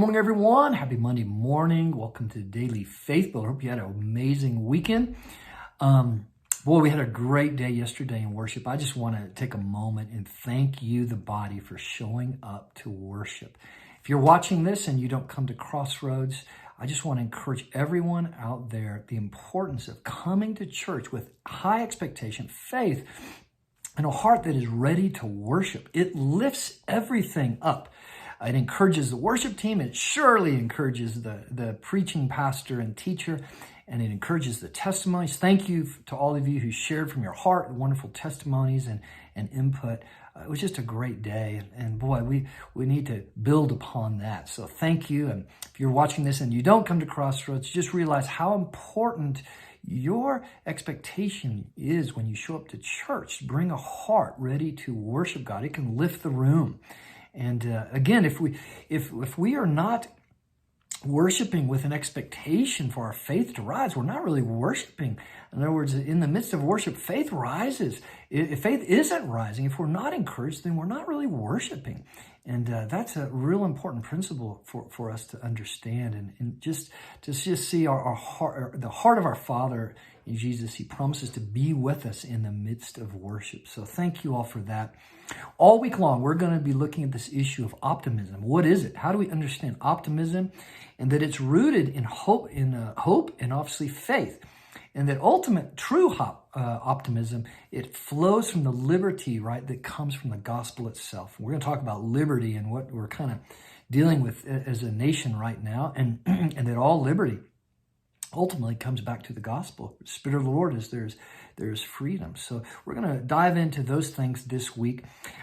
morning, everyone. Happy Monday morning. Welcome to Daily Faith Builder. Hope you had an amazing weekend. We had a great day yesterday in worship. I just want to take a moment and thank you, the body, for showing up to worship. If you're watching this and you don't come to Crossroads, I just want to encourage everyone out there the importance of coming to church with high expectation, faith, and a heart that is ready to worship. It lifts everything up. It encourages the worship team. It surely encourages the preaching pastor and teacher, and it encourages the testimonies. Thank you to all of you who shared from your heart wonderful testimonies and input. It was just a great day, and boy, we need to build upon that. So thank you. And if you're watching this and you don't come to Crossroads, just realize how important your expectation is when you show up to church. Bring a heart ready to worship God. It can lift the room. And again, if we are not worshiping with an expectation for our faith to rise, we're not really worshiping. In other words, in the midst of worship, faith rises. If faith isn't rising, if we're not encouraged, then we're not really worshiping. And that's a real important principle for us to understand, and just to see our heart, the heart of our Father in Jesus. He promises to be with us in the midst of worship. So thank you all for that. All week long, we're going to be looking at this issue of optimism. What is it? How do we understand optimism? And that it's rooted in hope and obviously faith. And that ultimate true optimism, it flows from the liberty, right, that comes from the gospel itself. We're going to talk about liberty and what we're kind of dealing with as a nation right now, and that all liberty ultimately comes back to the gospel. The Spirit of the Lord is there's freedom. So we're going to dive into those things this week.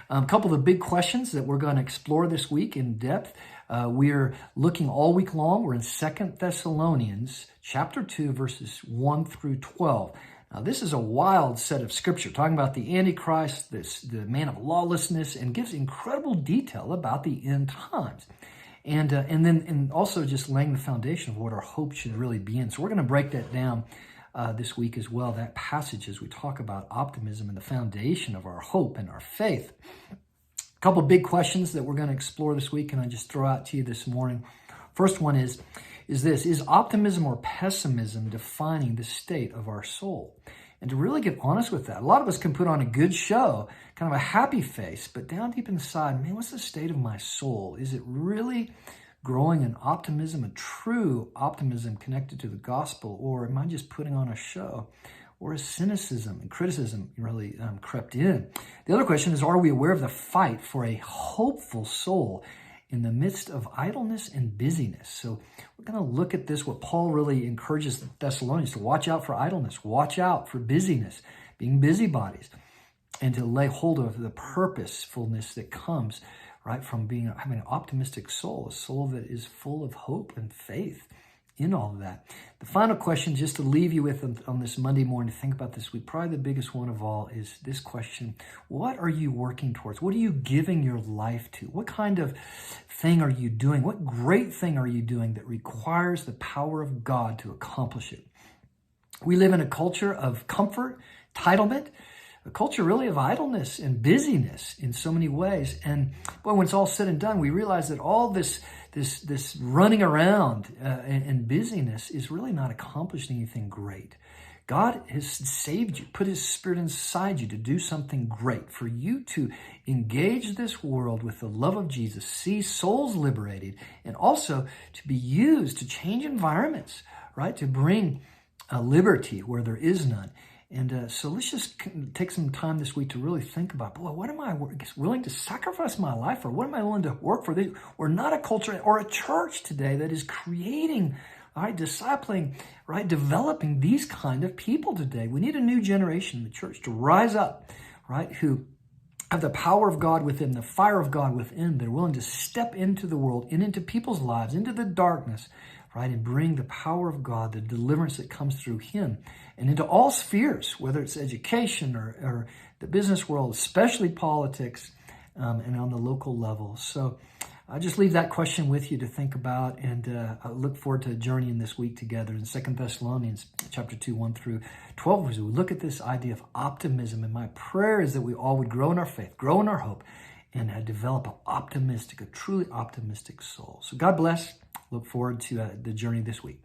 A couple of the big questions that we're going to explore this week in depth. We're looking all week long. We're in 2 Thessalonians chapter 2, verses 1 through 12. Now, this is a wild set of scripture, talking about the Antichrist, the man of lawlessness, and gives incredible detail about the end times. And also just laying the foundation of what our hope should really be in. So we're going to break that down this week as well, that passage, as we talk about optimism and the foundation of our hope and our faith. A couple of big questions that we're going to explore this week, and I just throw out to you this morning. First one is this: is optimism or pessimism defining the state of our soul? And to really get honest with that, a lot of us can put on a good show, kind of a happy face, but down deep inside, man, what's the state of my soul? Is it really growing in optimism, a true optimism connected to the gospel, or am I just putting on a show? Or is cynicism and criticism really crept in? The other question is, are we aware of the fight for a hopeful soul in the midst of idleness and busyness? So we're going to look at this, what Paul really encourages the Thessalonians to watch out for idleness, watch out for busyness, being busybodies, and to lay hold of the purposefulness that comes right from having an optimistic soul, a soul that is full of hope and faith in all of that. The final question, just to leave you with on this Monday morning to think about this week, probably the biggest one of all, is this question: what are you working towards? What are you giving your life to? What kind of thing are you doing? What great thing are you doing that requires the power of God to accomplish it? We live in a culture of comfort, entitlement, a culture really of idleness and busyness in so many ways. And boy, when it's all said and done, we realize that all this running around and busyness is really not accomplishing anything great. God has saved you, put his Spirit inside you to do something great, for you to engage this world with the love of Jesus, see souls liberated, and also to be used to change environments, right? To bring liberty where there is none. And so let's just take some time this week to really think about, boy, what am I willing to sacrifice my life for? What am I willing to work for? We're not a culture or a church today that is creating, right, discipling, right, developing these kind of people today. We need a new generation in the church to rise up, right, who have the power of God within, the fire of God within. They're willing to step into the world and into people's lives, into the darkness, right, and bring the power of God, the deliverance that comes through him, and into all spheres, whether it's education or the business world, especially politics, and on the local level. So I just leave that question with you to think about, and I look forward to journeying this week together in 2 Thessalonians chapter 2, 1 through 12, as we look at this idea of optimism. And my prayer is that we all would grow in our faith, grow in our hope, and develop a truly optimistic soul. So God bless. Look forward to the journey this week.